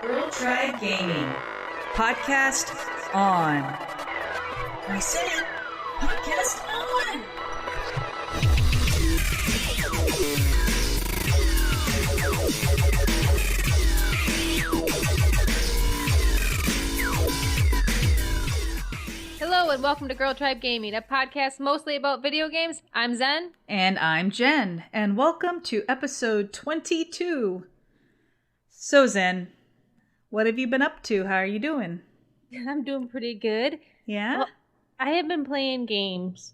Girl Tribe Gaming. Podcast on. I said it. Podcast on. Hello and welcome to Girl Tribe Gaming, a podcast mostly about video games. I'm Zen. And I'm Jen. And welcome to episode 22. So Zen, what have you been up to? How are you doing? I'm doing pretty good. Yeah? Well, I have been playing games.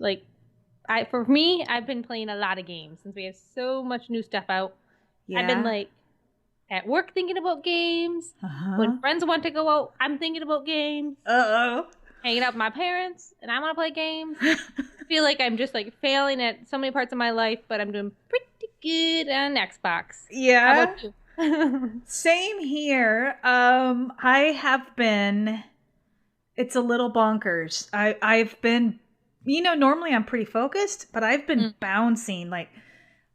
For me, I've been playing a lot of games since we have so much new stuff out. Yeah. I've been at work thinking about games. When friends want to go out, I'm thinking about games. Uh-oh. Hanging out with my parents, and I want to play games. I feel like I'm just failing at so many parts of my life, but I'm doing pretty good on Xbox. Yeah. How about you? Same here. I have been, it's a little bonkers. I've been, normally I'm pretty focused, but I've been bouncing.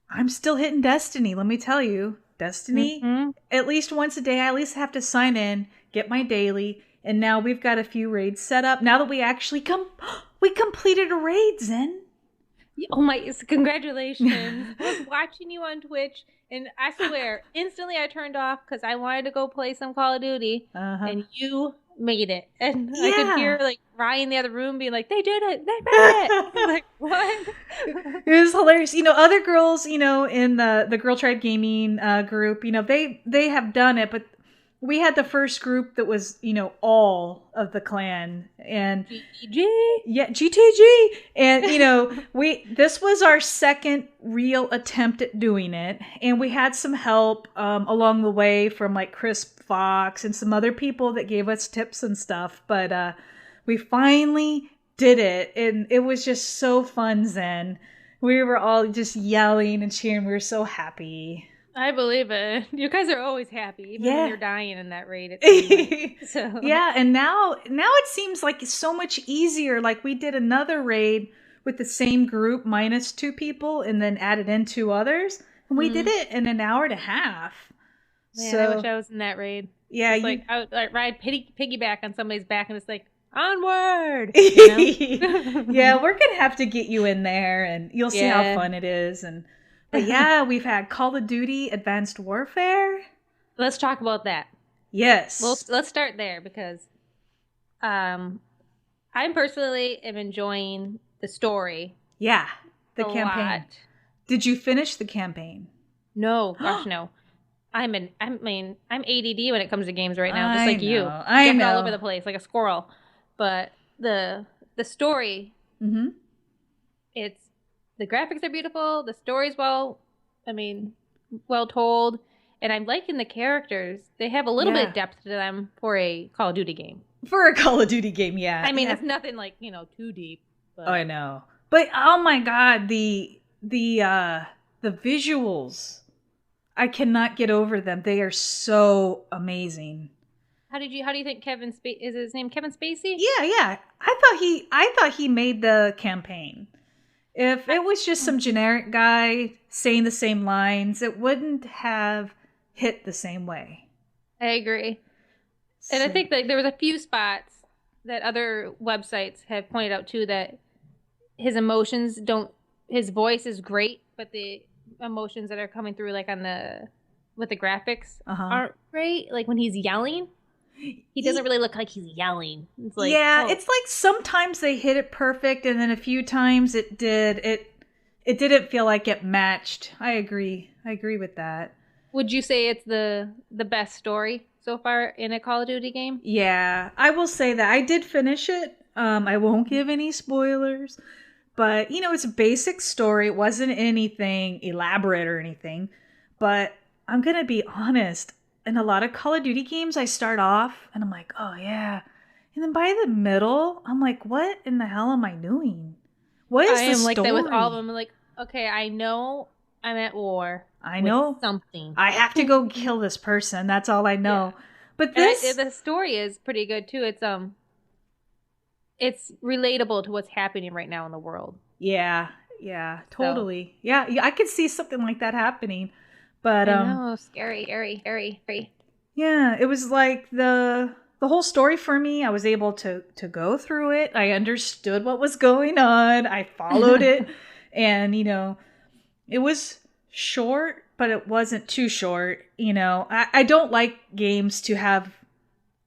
I'm still hitting Destiny, let me tell you. Destiny, at least once a day, I at least have to sign in, get my daily, and now we've got a few raids set up. Now that we actually we completed a raid, Zen. Oh my, congratulations. I was watching you on Twitch, and I swear, instantly I turned off because I wanted to go play some Call of Duty, and you made it. And I could hear Ryan in the other room being like, they did it, they made it. I'm like, what? It was hilarious. Other girls, in the Girl Tribe Gaming group, they have done it, but we had the first group that was, all of the clan and GTG. Yeah, GTG. And, this was our second real attempt at doing it. And we had some help along the way from Chris Fox and some other people that gave us tips and stuff. But we finally did it. And it was just so fun, Zen. We were all just yelling and cheering. We were so happy. I believe it. You guys are always happy, even when you're dying in that raid. So. Yeah, and now it seems like it's so much easier. We did another raid with the same group minus 2 people and then added in 2 others. And we did it in an hour and a half. Man, I wish I was in that raid. Yeah. I would ride piggyback on somebody's back and it's onward! Yeah, we're going to have to get you in there and you'll see how fun it is. But yeah, we've had Call of Duty Advanced Warfare. Let's talk about that. Yes. Let's start there because I personally am enjoying the story. Yeah, the a campaign. Lot. Did you finish the campaign? No, gosh, no. I'm ADD when it comes to games right now, just like you. I know. All over the place like a squirrel. But the story, the graphics are beautiful. The story's well told. And I'm liking the characters. They have a little bit of depth to them for a Call of Duty game. For a Call of Duty game, yeah. It's nothing too deep. But. Oh, I know. But oh my god, the visuals. I cannot get over them. They are so amazing. How do you think Kevin Spacey, is his name Kevin Spacey? Yeah. I thought he made the campaign. If it was just some generic guy saying the same lines, it wouldn't have hit the same way. I agree. And I think that there was a few spots that other websites have pointed out too that his voice is great, but the emotions that are coming through with the graphics aren't great. When he's yelling, he doesn't really look like he's yelling. It's it's sometimes they hit it perfect, and then a few times it didn't feel like it matched. I agree with that. Would you say it's the best story so far in a Call of Duty game? Yeah, I will say that I did finish it. I won't give any spoilers, but it's a basic story. It wasn't anything elaborate or anything, but I'm gonna be honest. In a lot of Call of Duty games, I start off and I'm like, oh yeah. And then by the middle, I'm like, what in the hell am I doing? What is the story? I am like that with all of them. I'm okay, I know I'm at war. I know. Something. I have to go kill this person. That's all I know. Yeah. But the story is pretty good too. It's relatable to what's happening right now in the world. Yeah, totally. So. Yeah, I could see something like that happening. But I know, scary. Yeah, it was like the whole story for me. I was able to go through it. I understood what was going on. I followed it, and it was short, but it wasn't too short. I don't like games to have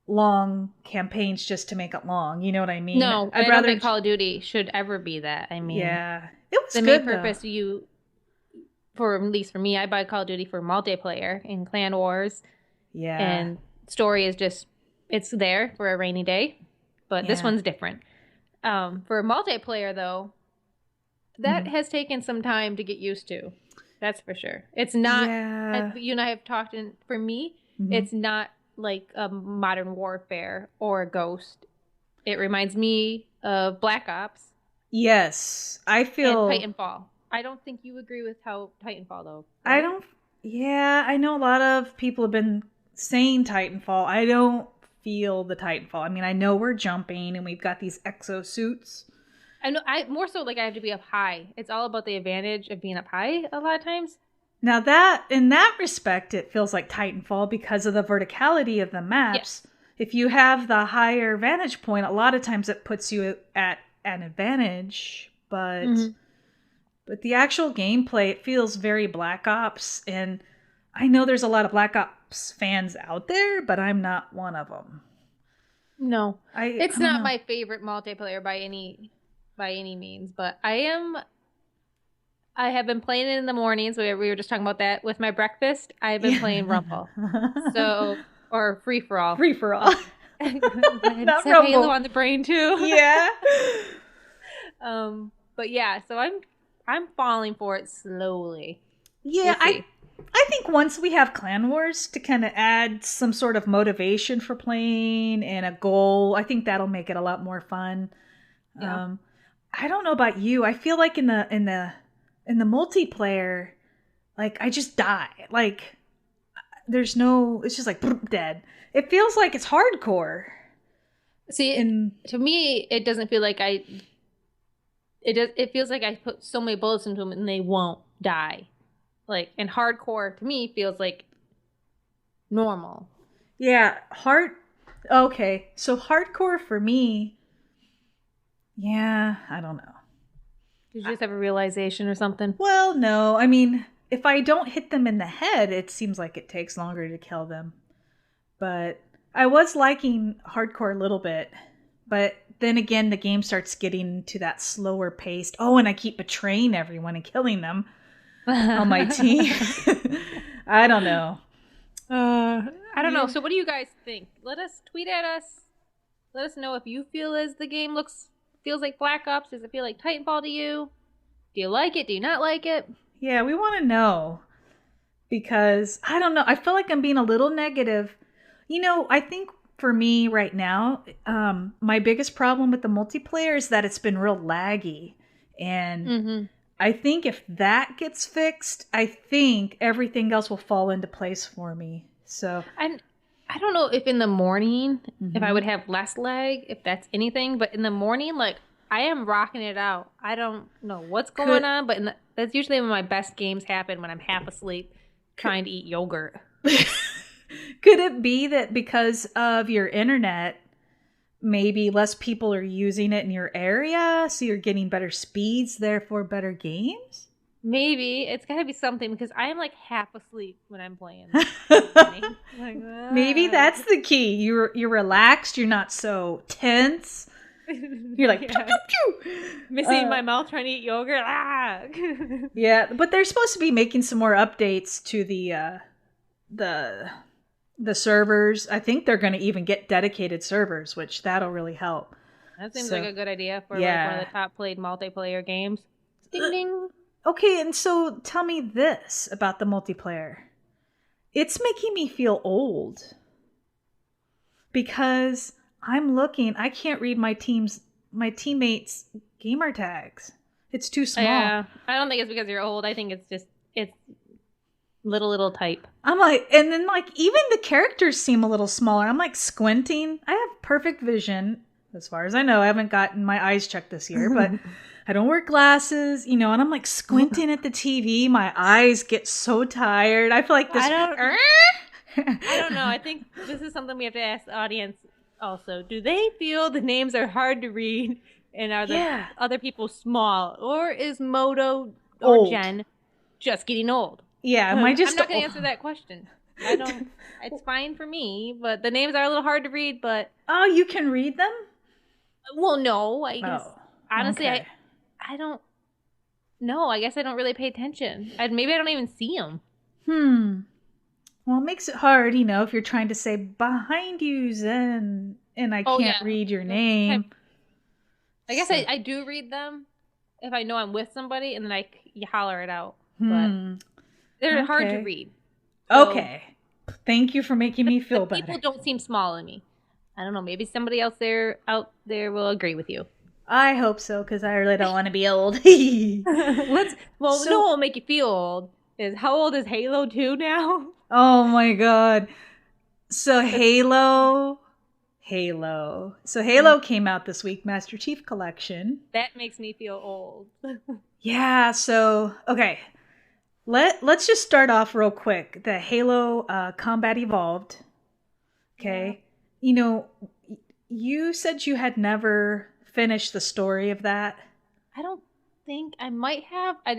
long campaigns just to make it long. You know what I mean? No, I don't think Call of Duty should ever be that. I mean, yeah, it was the good, main purpose for at least for me, I buy Call of Duty for multiplayer in Clan Wars. Yeah, and story is just it's there for a rainy day, but this one's different. For multiplayer though, that has taken some time to get used to. That's for sure. It's not. You and I have talked, and for me, it's not like a Modern Warfare or a Ghost. It reminds me of Black Ops. Yes, I feel and Titanfall. I don't think you agree with how Titanfall though. Right? I don't. Yeah, I know a lot of people have been saying Titanfall. I don't feel the Titanfall. I mean, I know we're jumping and we've got these exosuits. I know. I more so like I have to be up high. It's all about the advantage of being up high a lot of times. Now that in that respect, it feels like Titanfall because of the verticality of the maps. Yeah. If you have the higher vantage point, a lot of times it puts you at an advantage. But but the actual gameplay, it feels very Black Ops, and I know there's a lot of Black Ops fans out there, but I'm not one of them. No, it's not my favorite multiplayer by any means, but I have been playing it in the mornings. We were just talking about that with my breakfast. I've been playing Rumble, or Free for All. Free for All. Not Rumble. Halo on the brain too. Yeah. But yeah, so I'm falling for it slowly. Yeah, I think once we have Clan Wars to kind of add some sort of motivation for playing and a goal, I think that'll make it a lot more fun. Yeah. I don't know about you. I feel like in the multiplayer, like I just die. Like there's no. It's just like dead. It feels like it's hardcore. See, to me, it doesn't feel like It feels like I put so many bullets into them and they won't die. Like, and hardcore to me feels like normal. Yeah, okay, so hardcore for me. Yeah, I don't know. Did you just have a realization or something? Well, no. I mean, if I don't hit them in the head, it seems like it takes longer to kill them. But I was liking hardcore a little bit. But then again, the game starts getting to that slower paced. Oh, and I keep betraying everyone and killing them on my team. I don't know. I don't know. So what do you guys think? Let us tweet at us. Let us know if you feel as the game feels like Black Ops. Does it feel like Titanfall to you? Do you like it? Do you not like it? Yeah, we want to know. Because, I don't know. I feel like I'm being a little negative. I think for me right now, my biggest problem with the multiplayer is that it's been real laggy. And I think if that gets fixed, I think everything else will fall into place for me. So I don't know if in the morning, if I would have less lag, if that's anything. But in the morning, like, I am rocking it out. I don't know what's going on, but that's usually when my best games happen, when I'm half asleep trying to eat yogurt. Could it be that because of your internet, maybe less people are using it in your area, so you're getting better speeds, therefore better games? Maybe. It's got to be something, because I am like half asleep when I'm playing. Maybe that's the key. You're relaxed. You're not so tense. You're like, pew, pew, pew. Missing my mouth trying to eat yogurt. Yeah, but they're supposed to be making some more updates to the servers. I think they're going to even get dedicated servers, which that'll really help. That seems like a good idea for like one of the top played multiplayer games. Ding ding. Okay, and so tell me this about the multiplayer. It's making me feel old. Because I'm looking, I can't read my teammates' gamer tags. It's too small. Yeah, I don't think it's because you're old. I think it's little type. I'm like, and then like even the characters seem a little smaller. I'm like squinting. I have perfect vision as far as I know. I haven't gotten my eyes checked this year, but I don't wear glasses, and I'm like squinting at the TV. My eyes get so tired. I feel like this I don't know. I think this is something we have to ask the audience also. Do they feel the names are hard to read and are the other people small? Or is Moto or old. Jen just getting old? Yeah, I'm not going to answer that question. I don't. It's fine for me, but the names are a little hard to read. But oh, you can read them? Well, no. I guess honestly, okay. I don't. No, I guess I don't really pay attention. Maybe I don't even see them. Well, it makes it hard, if you're trying to say behind you, Zen, and I can't read your name. I guess I do read them if I know I'm with somebody, and then you holler it out. But they're hard to read. So okay. Thank you for making me feel better. People don't seem small to me. I don't know. Maybe somebody else out there will agree with you. I hope so, because I really don't want to be old. No what will make you feel old is how old is Halo 2 now? Oh my god. So Halo. So Halo came out this week, Master Chief Collection. That makes me feel old. Yeah, so okay. Let's just start off real quick. The Halo Combat Evolved. Okay. Yeah. You said you had never finished the story of that. I don't think I might have. I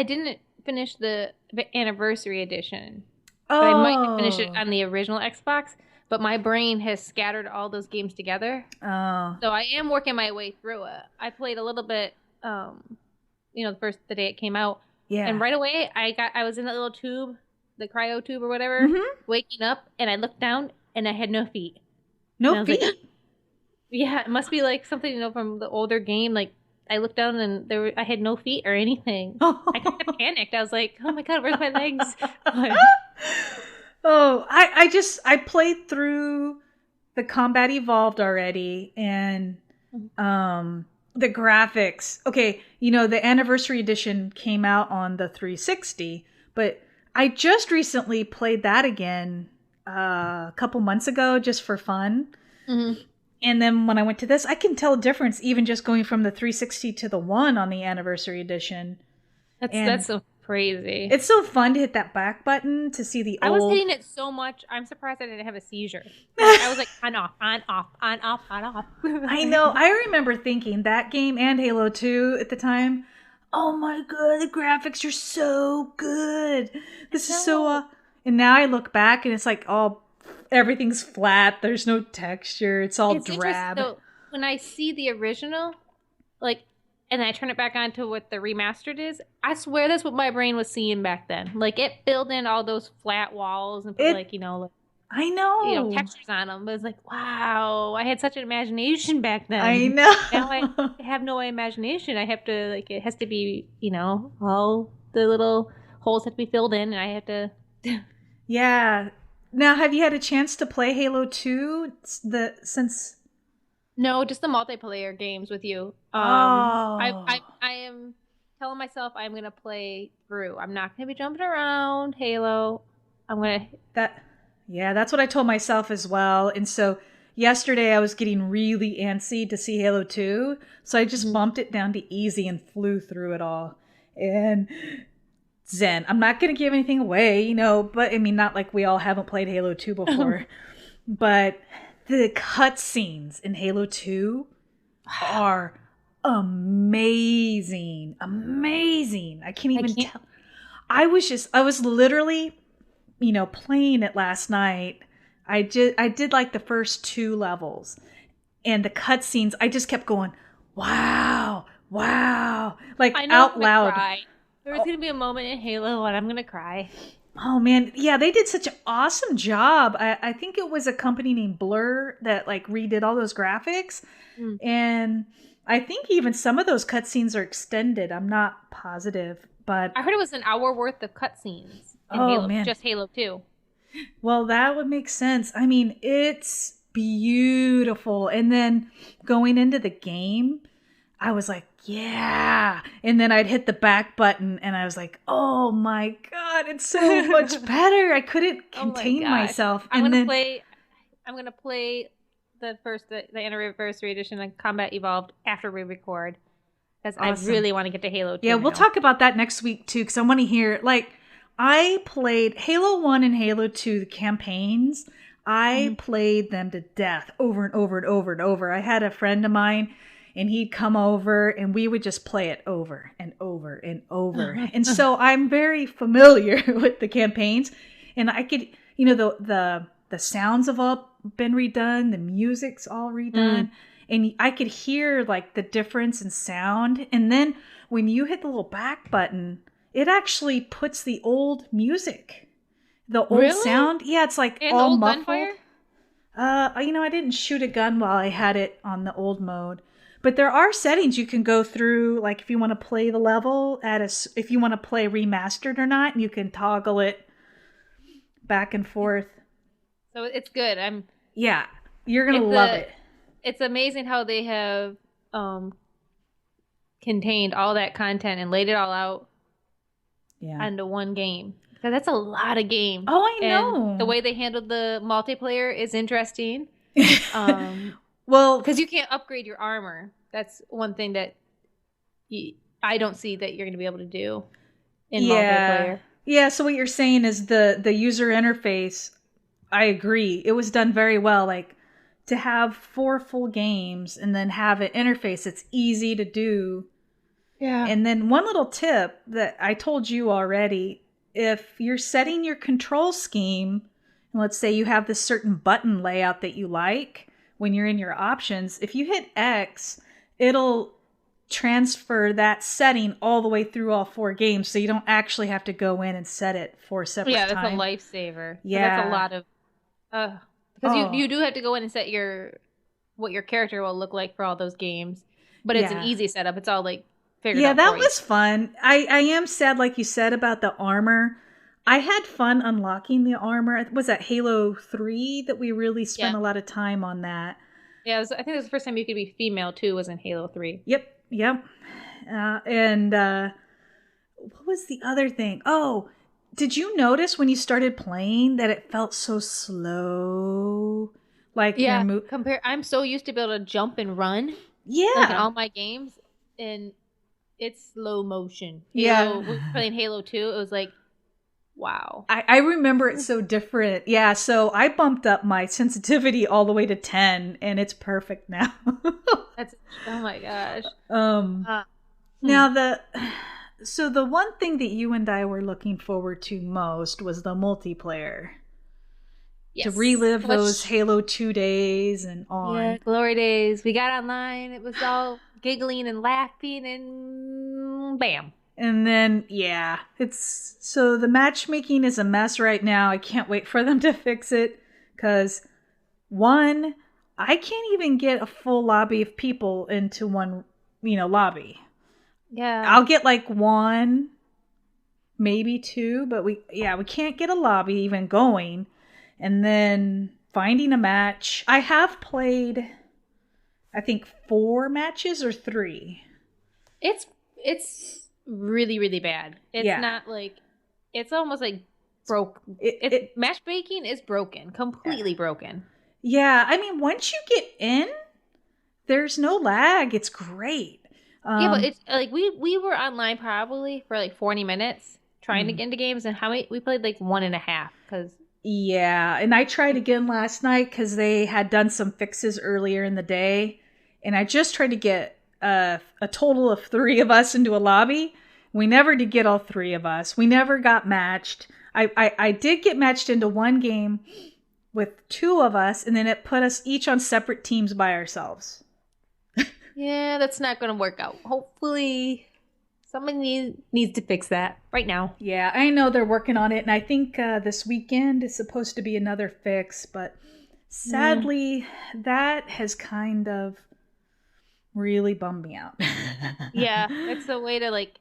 didn't finish the anniversary edition. Oh. But I might have finished it on the original Xbox, but my brain has scattered all those games together. Oh. So I am working my way through it. I played a little bit the day it came out. Yeah. And right away I was in that little tube, the cryo tube or whatever, waking up, and I looked down and I had no feet. No feet? Like, yeah, it must be like something from the older game. Like I looked down and I had no feet or anything. I kind of panicked. I was like, "Oh my god, where's my legs?" Oh, I played through the Combat Evolved already, and the graphics. Okay, the anniversary edition came out on the 360, but I just recently played that again a couple months ago just for fun. Mm-hmm. And then when I went to this, I can tell a difference even just going from the 360 to the one on the anniversary edition. That's so crazy. It's so fun to hit that back button to see the old... I was hitting it so much. I'm surprised I didn't have a seizure. I was like, on, off, on, off, on, off, on, off. I know. I remember thinking that game and Halo 2 at the time, oh my god, the graphics are so good. This is so... And now I look back and it's like everything's flat. There's no texture. It's all drab. So when I see the original, and I turn it back on to what the remastered is, I swear that's what my brain was seeing back then. Like it filled in all those flat walls and put I know, textures on them. But it's like, wow, I had such an imagination back then. I know. Now I have no imagination. I have to it has to be, all the little holes have to be filled in, and I have to. Yeah. Now, have you had a chance to play Halo 2 since? No, just the multiplayer games with you. I am telling myself I'm gonna play through. I'm not gonna be jumping around Halo. That's what I told myself as well. And so yesterday I was getting really antsy to see Halo 2, so I just bumped it down to easy and flew through it all. And Zen, I'm not going to give anything away, but I mean, not like we all haven't played Halo 2 before, but the cutscenes in Halo 2 are amazing. Amazing. I can't even tell. I was literally, playing it last night. I did like the first 2 levels, and the cutscenes, I just kept going, wow, like out loud. Cry. There's going to be a moment in Halo when I'm going to cry. Oh, man. Yeah, they did such an awesome job. I think it was a company named Blur that, redid all those graphics. And I think even some of those cutscenes are extended. I'm not positive, but... I heard it was an hour worth of cutscenes in Halo, man. Just Halo 2. Well, that would make sense. I mean, it's beautiful. And then going into the game, I was like, yeah. And then I'd hit the back button and I was like, oh my god, it's so much better. I couldn't contain myself. I'm gonna play the anniversary edition of Combat Evolved after we record, because awesome. I really want to get to Halo 2 Yeah, we'll talk about that next week too, because I want to hear I played Halo 1 and Halo 2, the campaigns. I played them to death over and over and over and over. I had a friend of mine and he'd come over and we would just play it over and over and over. And so I'm very familiar with the campaigns, and I could, the sounds have all been redone, the music's all redone, and I could hear like the difference in sound. And then when you hit the little back button, it actually puts the old music, the old sound. Yeah, it's like and all old muffled. Gunfire? I didn't shoot a gun while I had it on the old mode. But there are settings you can go through, like if you want to play the level if you want to play remastered or not, you can toggle it back and forth. So it's good. Yeah, you're gonna love it. It's amazing how they have contained all that content and laid it all out into one game. Because that's a lot of game. Oh, I know. And the way they handled the multiplayer is interesting. Well, because you can't upgrade your armor. That's one thing that I don't see that you're going to be able to do in multiplayer. Yeah, so what you're saying is the user interface, I agree. It was done very well. Like, to have 4 full games and then have an interface that's easy to do. Yeah. And then one little tip that I told you already, if you're setting your control scheme, and let's say you have this certain button layout that you like, when you're in your options, if you hit X, it'll transfer that setting all the way through all 4 games, so you don't actually have to go in and set it 4 separate times. Yeah, that's a lifesaver. Yeah. That's a lot of... because you do have to go in and set what your character will look like for all those games. But it's an easy setup. It's all like figured out. Yeah, that was fun. I am sad, like you said, about the armor. I had fun unlocking the armor. Was that Halo 3 that we really spent a lot of time on that? Yeah, I think it was the first time you could be female too, was in Halo 3. Yep. And what was the other thing? Oh, did you notice when you started playing that it felt so slow? Like, I'm so used to be able to jump and run. Yeah. Like in all my games, and it's slow motion. We were playing Halo 2, it was like, wow. I remember it so different. Yeah, so I bumped up my sensitivity all the way to 10, and it's perfect now. Oh my gosh. Now the one thing that you and I were looking forward to most was the multiplayer. Yes. To relive those Halo 2 days and on. Yeah, glory days. We got online. It was all giggling and laughing, and bam. And then, so the matchmaking is a mess right now. I can't wait for them to fix it, because I can't even get a full lobby of people into one, lobby. Yeah. I'll get like 1, maybe 2, but we can't get a lobby even going. And then finding a match. I have played, I think, 4 matches or 3. It's really, really bad. It's not like, it's almost like broke. Matchmaking is broken, completely broken. Yeah, I mean, once you get in, there's no lag. It's great. But it's like we were online probably for like 40 minutes trying to get into games, and we played like 1.5 because. Yeah, and I tried again last night because they had done some fixes earlier in the day, and I just tried to get a total of 3 of us into a lobby. We never did get all 3 of us. We never got matched. I did get matched into one game with 2 of us, and then it put us each on separate teams by ourselves. Yeah, that's not going to work out. Hopefully, somebody needs to fix that right now. Yeah, I know they're working on it, and I think this weekend is supposed to be another fix, but sadly, that has kind of really bummed me out. Yeah, it's a way to like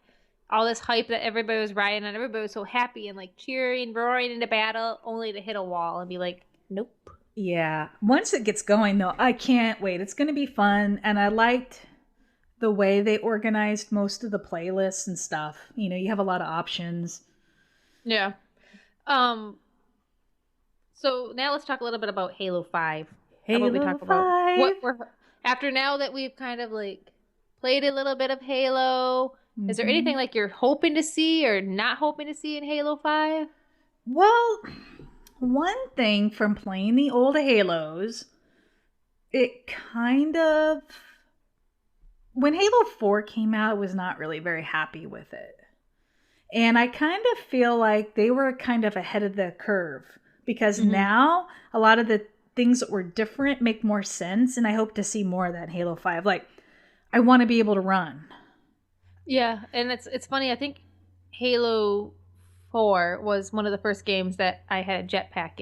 all this hype that everybody was riding on. Everybody was so happy and like cheering, roaring into battle, only to hit a wall and be like, nope. Yeah. Once it gets going, though, I can't wait. It's going to be fun. And I liked the way they organized most of the playlists and stuff. You have a lot of options. Yeah. So now let's talk a little bit about Halo 5. Halo 5. What we're after now that we've kind of like played a little bit of Halo, Is there anything like you're hoping to see or not hoping to see in Halo 5? Well, one thing from playing the old Halos, it kind of, when Halo 4 came out, I was not really very happy with it. And I kind of feel like they were kind of ahead of the curve because now a lot of the things that were different make more sense. And I hope to see more of that in Halo 5. Like, I want to be able to run. Yeah, and it's funny. I think Halo 4 was one of the first games that I had a jetpack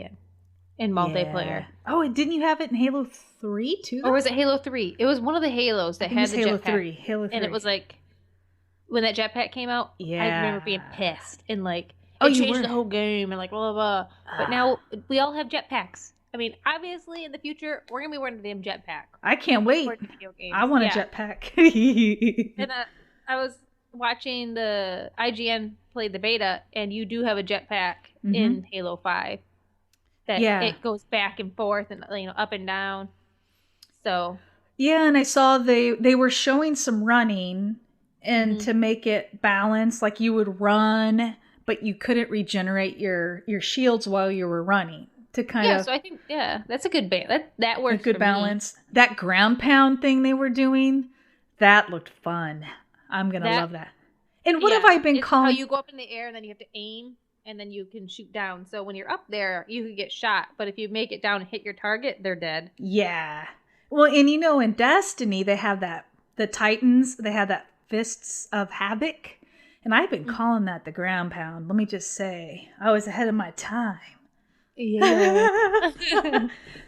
in multiplayer. Yeah. Oh, didn't you have it in Halo 3 too? Or was it Halo 3? It was one of the Halos that had the Halo jetpack. 3. Halo 3. And it was like, when that jetpack came out, I remember being pissed and like, it changed the whole game and like blah, blah, blah. But now we all have jetpacks. I mean, obviously in the future, we're going to be wearing a damn jetpack. I can't wait. I want a jetpack. And I was watching the IGN play the beta, and you do have a jetpack in Halo 5. That it goes back and forth and up and down. So yeah, and I saw they were showing some running, and to make it balanced, like you would run, but you couldn't regenerate your shields while you were running. To kind of, so I think that's a good that works. A good balance. Me. That ground pound thing they were doing, that looked fun. I'm gonna love that. And what have I been calling? How you go up in the air and then you have to aim and then you can shoot down. So when you're up there, you can get shot. But if you make it down and hit your target, they're dead. Yeah. Well, and in Destiny they have the Titans. They have that Fists of Havoc, and I've been calling that the ground pound. Let me just say, I was ahead of my time. Yeah.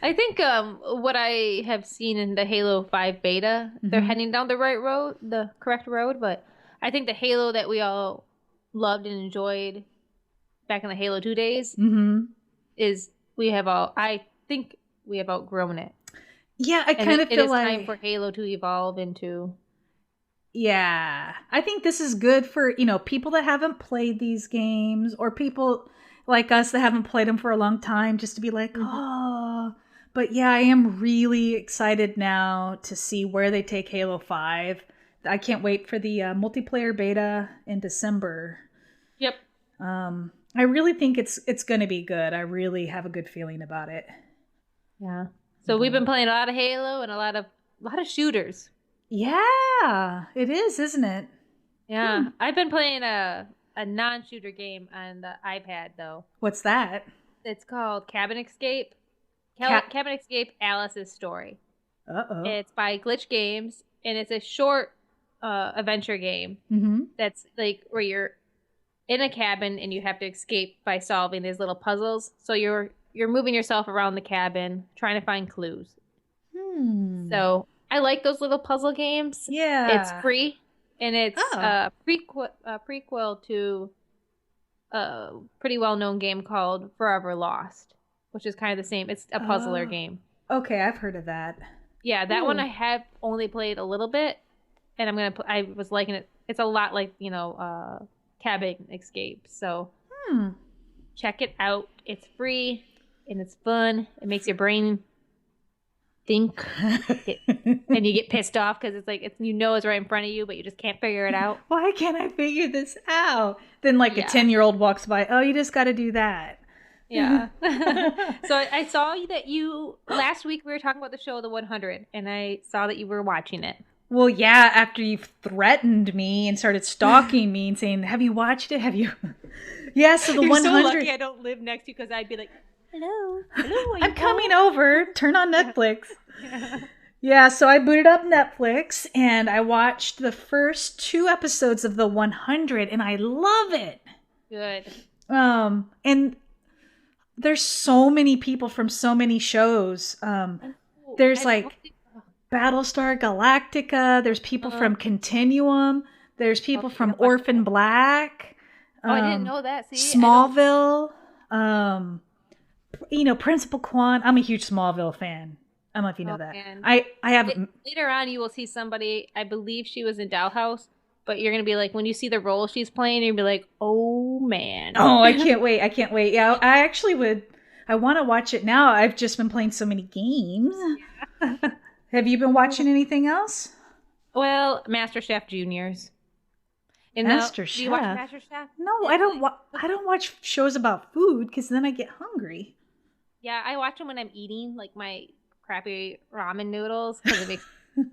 I think what I have seen in the Halo 5 beta, they're heading down the correct road, but I think the Halo that we all loved and enjoyed back in the Halo 2 days is I think we have outgrown it. Yeah, I kind of feel like it's time for Halo to evolve into. Yeah, I think this is good for, people that haven't played these games, or people like us that haven't played them for a long time, just to be like, oh. But yeah, I am really excited now to see where they take Halo 5. I can't wait for the multiplayer beta in December. Yep. I really think it's going to be good. I really have a good feeling about it. Yeah. So we've been playing a lot of Halo and a lot of shooters. Yeah, it is, isn't it? Yeah. I've been playing a non-shooter game on the iPad, though. What's that? It's called Cabin Escape. Cabin Escape: Alice's Story. Uh-oh. It's by Glitch Games, and it's a short adventure game that's like where you're in a cabin and you have to escape by solving these little puzzles. So you're moving yourself around the cabin trying to find clues. So I like those little puzzle games. Yeah. It's free. And it's a prequel to a pretty well-known game called Forever Lost, which is kind of the same. It's a puzzler game. Okay, I've heard of that. Yeah, that one I have only played a little bit, and I was liking it. It's a lot like, Cabin Escape. So check it out. It's free, and it's fun. It makes your brain think, and you get pissed off because it's like it's right in front of you, but you just can't figure it out. Why can't I figure this out? Then a 10-year-old walks by. Oh, you just got to do that. Yeah. So I saw that last week we were talking about the show The 100, and I saw that you were watching it. Well, yeah. After you threatened me and started stalking me and saying, "Have you watched it? Have you?" Yeah. So the 100. You're so lucky I don't live next to you, because I'd be like, Hello, I'm coming over. Turn on Netflix. Yeah, so I booted up Netflix and I watched the first 2 episodes of The 100, and I love it. Good. And there's so many people from so many shows. There's Battlestar Galactica. There's people from Continuum. There's people from Orphan Black. I didn't know that. See, Smallville. Principal Quan. I'm a huge Smallville fan. I don't know if you know that. Man. I have. Later on, you will see somebody. I believe she was in Dollhouse, but you're gonna be like, when you see the role she's playing, you'll be like, oh man. Oh, I can't wait. Yeah, I actually would. I want to watch it now. I've just been playing so many games. Yeah. Have you been watching anything else? Well, MasterChef Juniors. Master Do you watch Chef? Master Chef? No, I don't. I don't watch shows about food because then I get hungry. Yeah, I watch them when I'm eating like my crappy ramen noodles because it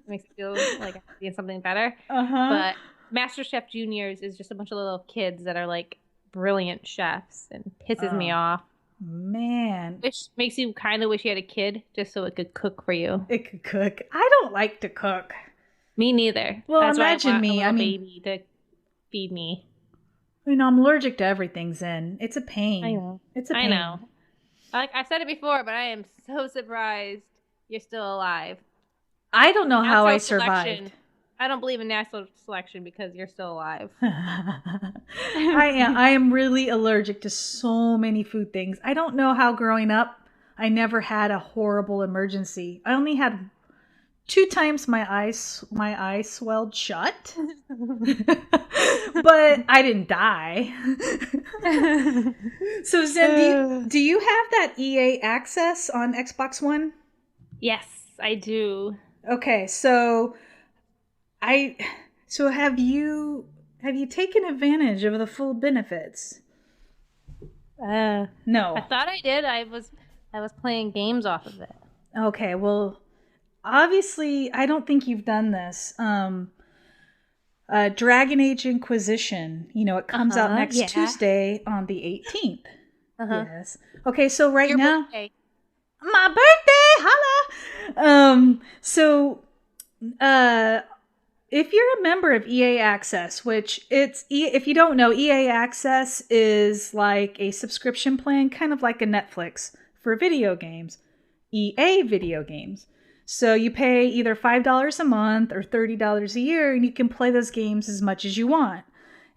makes me feel like I'm eating something better. But Master Chef Juniors is just a bunch of little kids that are like brilliant chefs and pisses me off. Man, Which makes you kind of wish you had a kid just so it could cook for you. it could cook. I don't like to cook. Me neither. Well, That's imagine why I want me. a little baby to feed me. You know, I'm allergic to everything, Zen. It's a pain. I know. It's a pain. I know. Like I've said it before, but I am so surprised you're still alive. I don't know how I Natural survived. selection. I don't believe in natural selection because you're still alive. I am really allergic to so many food things. I don't know how growing up I never had a horrible emergency. I only had 2 times my eyes swelled shut. But I didn't die. So Zen, do you have that EA access on Xbox One? Yes, I do. Okay, so have you taken advantage of the full benefits? No. I thought I did. I was playing games off of it. Okay, well, obviously, I don't think you've done this. Dragon Age Inquisition, it comes out next Tuesday on the 18th. Yes. Okay, so right now, birthday. my birthday, holla. If you're a member of EA Access, which if you don't know, EA Access is like a subscription plan, kind of like a Netflix for video games, EA video games. So you pay either $5 a month or $30 a year, and you can play those games as much as you want.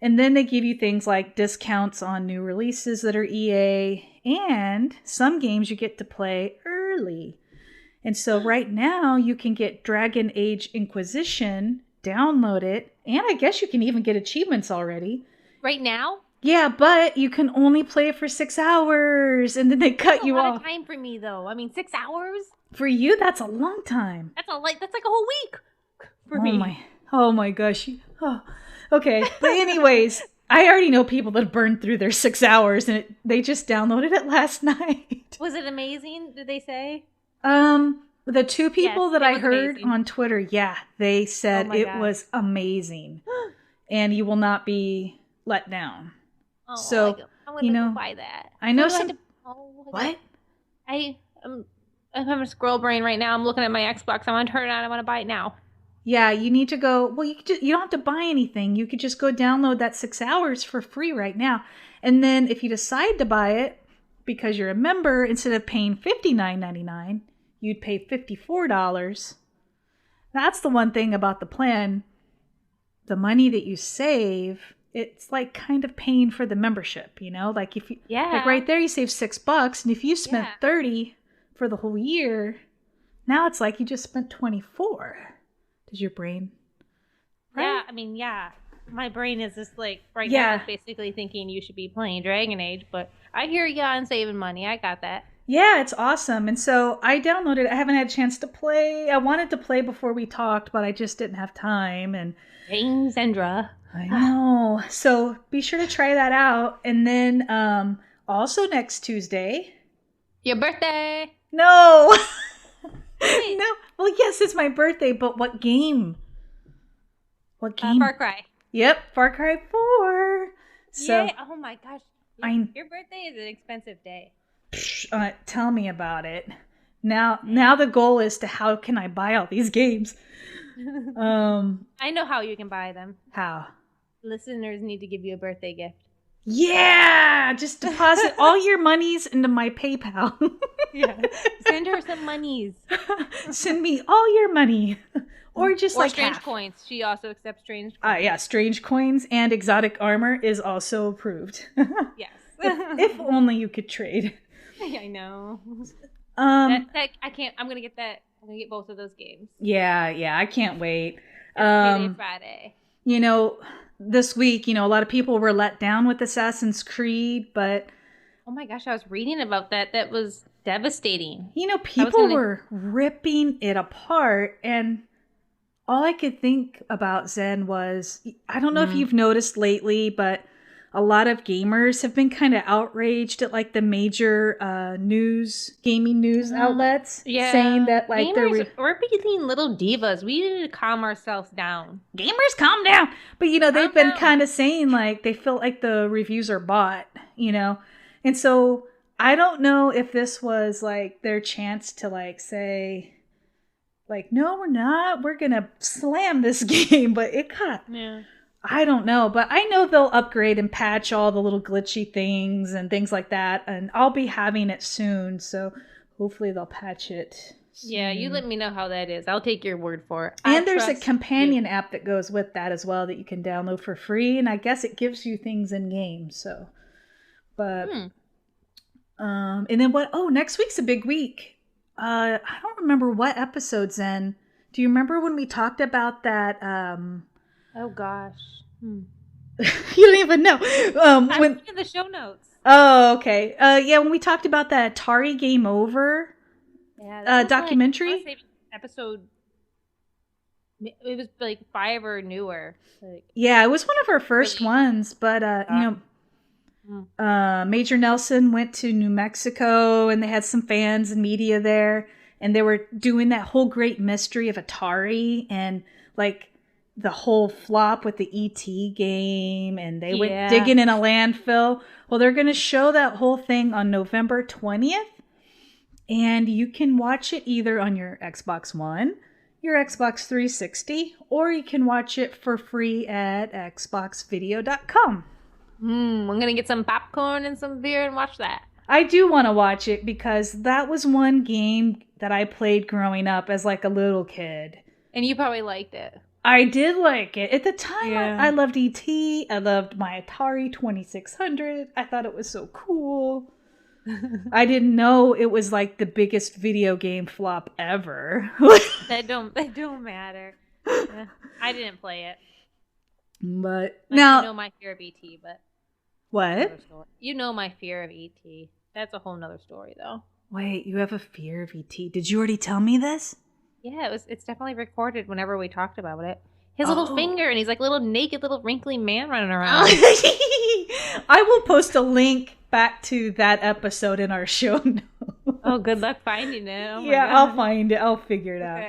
And then they give you things like discounts on new releases that are EA, and some games you get to play early. And so right now you can get Dragon Age Inquisition, download it, and I guess you can even get achievements already. Right now? Yeah, but you can only play it for 6 hours, and then they cut you off. That's a lot of time for me, though. I mean, 6 hours? For you, that's a long time. That's like a whole week for me. Oh my gosh. Okay, but anyways, I already know people that burned through their 6 hours, and they just downloaded it last night. Was it amazing? Did they say? The 2 people that I heard amazing. on Twitter, they said it was amazing, and you will not be let down. Oh, so I'm gonna go buy that. I know what? I'm having a squirrel brain right now. I'm looking at my Xbox. I want to turn it on. I want to buy it now. Yeah, you need to go. Well, you don't have to buy anything. You could just go download that 6 hours for free right now, and then if you decide to buy it because you're a member, instead of paying $59.99. You'd pay $54. That's the one thing about the plan. The money that you save, it's like kind of paying for the membership, Like if you, like right there, you save $6, and if you spent $30 for the whole year, now it's like you just spent $24. Does your brain? Right? Yeah, I mean, my brain is just like now, it's basically thinking you should be playing Dragon Age, but I hear you on saving money. I got that. Yeah, it's awesome. And so I downloaded it. I haven't had a chance to play. I wanted to play before we talked, but I just didn't have time. And Zendra. I know. So be sure to try that out. And then also next Tuesday. Your birthday. No. No. Well, yes, it's my birthday, but what game? What game? Far Cry. Yep, Far Cry 4. So, yay. Oh my gosh. Your birthday is an expensive day. Tell me about it. Now the goal is to how can I buy all these games? I know how you can buy them. How? Listeners need to give you a birthday gift. Yeah, just deposit all your monies into my PayPal. Send her some monies. Send me all your money. Or just like strange half. coins. She also accepts strange coins. Yeah, strange coins and exotic armor is also approved. Yes. if only you could trade. I know. I can't. I'm gonna get that. I'm gonna get both of those games. Yeah. I can't wait. Friday. This week, a lot of people were let down with Assassin's Creed, but oh my gosh, I was reading about that. That was devastating. People were ripping it apart, and all I could think about Zen was, I don't know if you've noticed lately, but a lot of gamers have been kind of outraged at like the major gaming news outlets, saying that like gamers, we're being little divas. We need to calm ourselves down. Gamers, calm down. But they've been kind of saying like they feel like the reviews are bought, and so I don't know if this was like their chance to like say, like, no, we're not. We're gonna slam this game, but it got. Yeah. I don't know, but I know they'll upgrade and patch all the little glitchy things and things like that, and I'll be having it soon, so hopefully they'll patch it soon. Yeah, you let me know how that is. I'll take your word for it. And there's a companion app that goes with that as well that you can download for free, and I guess it gives you things in game, so. But, and then next week's a big week. I don't remember what episode's in. Do you remember when we talked about that, Oh gosh. You don't even know. I'm in the show notes. Oh, okay. When we talked about that Atari Game Over documentary. Like, episode. It was like 5 or newer. Yeah, it was one of our first ones, but Major Nelson went to New Mexico, and they had some fans and media there, and they were doing that whole great mystery of Atari and like the whole flop with the E.T. game, and they went digging in a landfill. Well, they're going to show that whole thing on November 20th, and you can watch it either on your Xbox One, your Xbox 360, or you can watch it for free at xboxvideo.com. I'm going to get some popcorn and some beer and watch that. I do want to watch it because that was one game that I played growing up as like a little kid. And you probably liked it. I did like it. At the time, I loved E.T. I loved my Atari 2600. I thought it was so cool. I didn't know it was like the biggest video game flop ever. That don't matter. Yeah, I didn't play it. But now you know my fear of E.T. But what? You know my fear of E.T. That's a whole nother story, though. Wait, you have a fear of E.T. Did you already tell me this? Yeah, it's definitely recorded whenever we talked about it. His little finger, and he's like a little naked, little wrinkly man running around. I will post a link back to that episode in our show notes. Oh, good luck finding it. Oh yeah, God. I'll find it. I'll figure it out.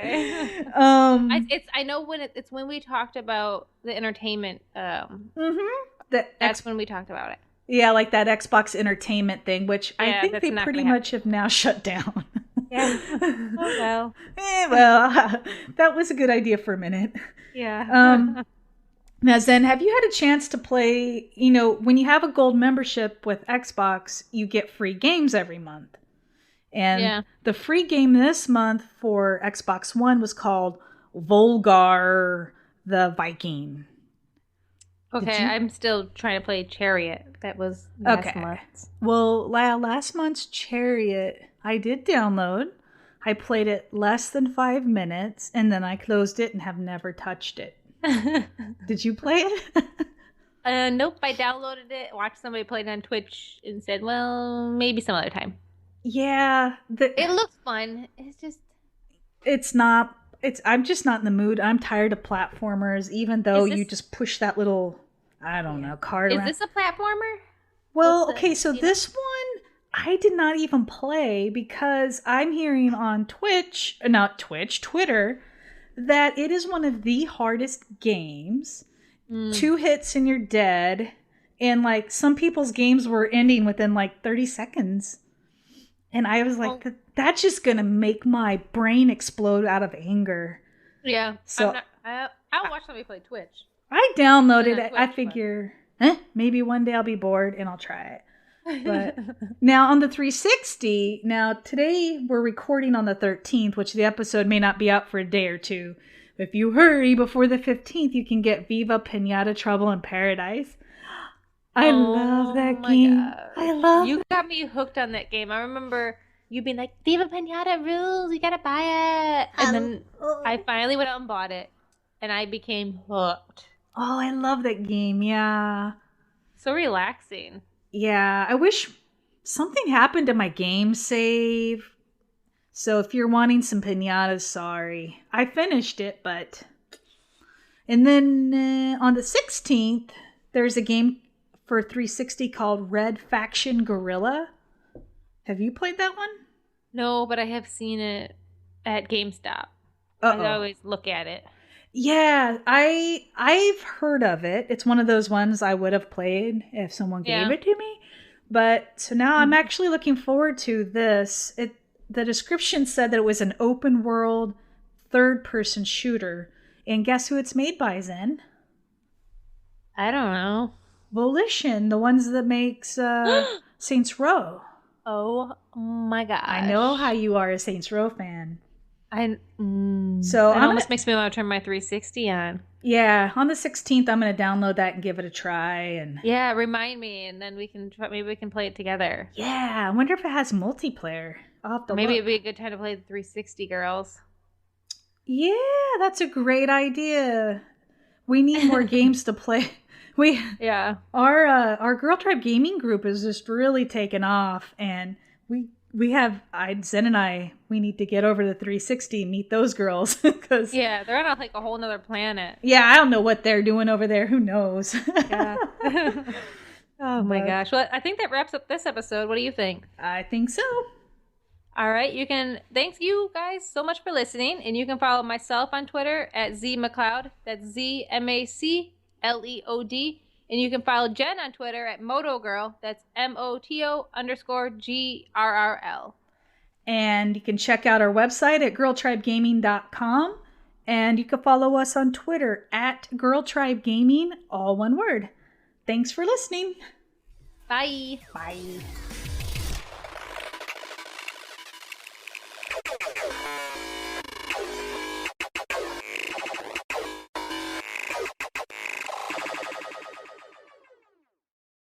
I know when it's when we talked about the entertainment. That's when we talked about it. Yeah, like that Xbox entertainment thing, which I think they pretty much have now shut down. Yeah. Oh well. Well, that was a good idea for a minute. Yeah. Now, Zen, have you had a chance to play, when you have a gold membership with Xbox, you get free games every month. And the free game this month for Xbox One was called Volgar the Viking. Okay, I'm still trying to play Chariot. That was last month. Well, last month's Chariot, I did download. I played it less than 5 minutes, and then I closed it and have never touched it. Did you play it? Nope, I downloaded it, watched somebody play it on Twitch, and said, well, maybe some other time. Yeah. It looks fun. I'm just not in the mood. I'm tired of platformers, even though you just push that little, I don't know, card around. Is this a platformer? Well, so this one I did not even play because I'm hearing on Twitter, that it is one of the hardest games. 2 hits and you're dead. And like some people's games were ending within like 30 seconds. And I was like, that's just going to make my brain explode out of anger. Yeah. So I'll watch somebody play Twitch. I downloaded it. I figure maybe one day I'll be bored and I'll try it. But now on the 360, today we're recording on the 13th, which the episode may not be out for a day or two. If you hurry before the 15th, you can get Viva Pinata Trouble in Paradise. I love that game. God. You got me hooked on that game. I remember you being like, Viva Pinata rules, you gotta buy it. And then I finally went out and bought it, and I became hooked. Oh, I love that game, yeah. So relaxing. Yeah, I wish something happened to my game save. So if you're wanting some pinatas, sorry. I finished it, but And then on the 16th, there's a game for 360 called Red Faction Guerrilla. Have you played that one? No, but I have seen it at GameStop. Uh-oh. I always look at it. Yeah, I've heard of it. It's one of those ones I would have played if someone gave it to me. But so now I'm actually looking forward to this. The description said that it was an open world third-person shooter. And guess who it's made by, Zen? I don't know. Volition, the ones that makes Saints Row. Oh my gosh. I know how you are a Saints Row fan. So it almost makes me want to turn my 360 on. Yeah, on the 16th, I'm going to download that and give it a try. And yeah, remind me, and then maybe we can play it together. Yeah, I wonder if it has multiplayer. I'll have to maybe look. It'd be a good time to play the 360, girls. Yeah, that's a great idea. We need more games to play. Our Girl Tribe gaming group is just really taken off, and we have Zen and I. We need to get over to 360 and meet those girls because they're on like a whole nother planet. Yeah, I don't know what they're doing over there. Who knows? Yeah. Oh my gosh. Well, I think that wraps up this episode. What do you think? I think so. All right. Thanks you guys so much for listening. And you can follow myself on Twitter at ZMacLeod. That's ZMACLEOD. And you can follow Jen on Twitter at MotoGirl. That's MOTO_GRRL. And you can check out our website at girltribegaming.com. And you can follow us on Twitter at girltribegaming, all one word. Thanks for listening. Bye. Bye.